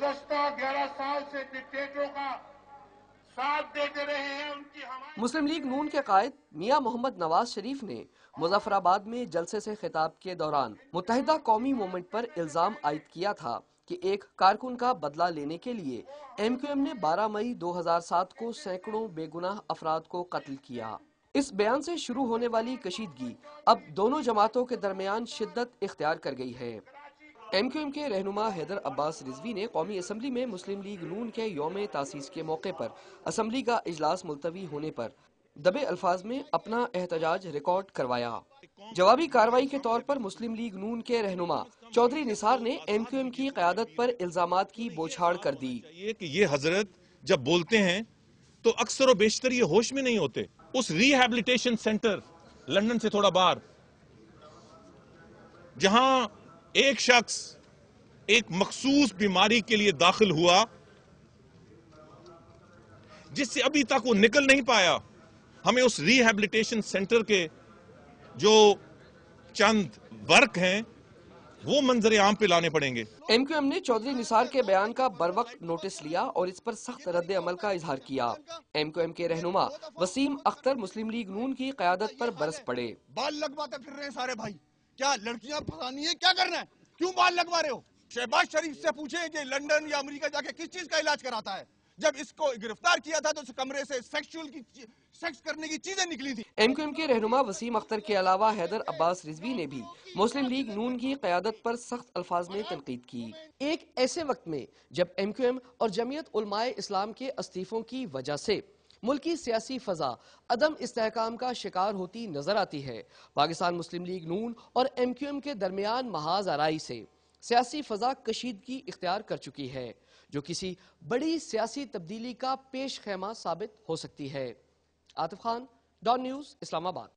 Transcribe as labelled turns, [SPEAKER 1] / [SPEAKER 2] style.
[SPEAKER 1] गुज़श्ता 11 साल से डिक्टेटरों का साथ देते रहे हैं, उनकी हमारे
[SPEAKER 2] मुस्लिम लीग नून के कायद मियां मोहम्मद नवाज शरीफ ने मुजफ्फराबाद में जलसे से खिताब के दौरान मुत्तहिदा कौमी मूवमेंट पर इल्जाम आयद किया था कि एक कारकुन का बदला लेने के लिए MQM ने 12 मई 2007 को सैकड़ों बेगुनाह अफराद को कत्ल किया। इस बयान से शुरू होने वाली कशीदगी अब दोनों जमातों के दरमियान शिद्दत इख्तियार कर गई है। MQM के रहनुमा हैदर अब्बास रिजवी ने कौमी असम्बली में मुस्लिम लीग नून के यौम तासीस के मौके पर असम्बली का इजलास मुलतवी होने पर दबे अल्फाज में अपना एहतजाज रिकॉर्ड करवाया। जवाबी कार्रवाई के तौर पर मुस्लिम लीग नून के रहनुमा चौधरी निसार ने MQM की क़यादत पर इल्जामात की बौछार कर दी
[SPEAKER 3] कि ये हजरत जब बोलते हैं तो अक्सर और बेशतर ये होश में नहीं होते। उस रिहैबिलिटेशन सेंटर लंदन से थोड़ा बाहर, जहां एक शख्स एक मखसूस बीमारी के लिए दाखिल हुआ जिससे अभी तक वो निकल नहीं पाया, हमें उस रिहैबिलिटेशन सेंटर के जो चंद वर्क हैं वो मंजर आम पे लाने पड़ेंगे।
[SPEAKER 2] MQM ने चौधरी निसार के बयान का बरवक्त नोटिस लिया और इस पर सख्त रद्द अमल का इजहार किया। MQM के रहनुमा वसीम अख्तर मुस्लिम लीग नून की क़यादत पर बरस पड़े।
[SPEAKER 4] बाल लगवाते फिर रहे हैं सारे भाई, क्या लड़कियां फंसानी है, क्या करना है, क्यों बाल लगवा रहे हो? शहबाज शरीफ से पूछे कि लंदन या अमेरिका जाके किस चीज का इलाज कराता है। जब इसको गिरफ्तार किया था तो उस कमरे से सेक्स करने की चीजें निकली थी।
[SPEAKER 2] MQM के रहनुमा वसीम अख्तर के अलावा हैदर अब्बास रिजवी ने भी मुस्लिम लीग नून की क़यादत पर सख्त अल्फाज में तनकीद की। एक ऐसे वक्त में जब MQM और जमीयत उलमाए इस्लाम के इस्तीफों की वजह से मुल्की सियासी फजा अदम इस्तेहकाम का शिकार होती नजर आती है, पाकिस्तान मुस्लिम लीग नून और MQM के दरमियान महाज आराई से सियासी फजा कशीदगी इख्तियार कर चुकी है, जो किसी बड़ी सियासी तब्दीली का पेश खैमा साबित हो सकती है। आतिफ खान, डॉन न्यूज़, इस्लामाबाद।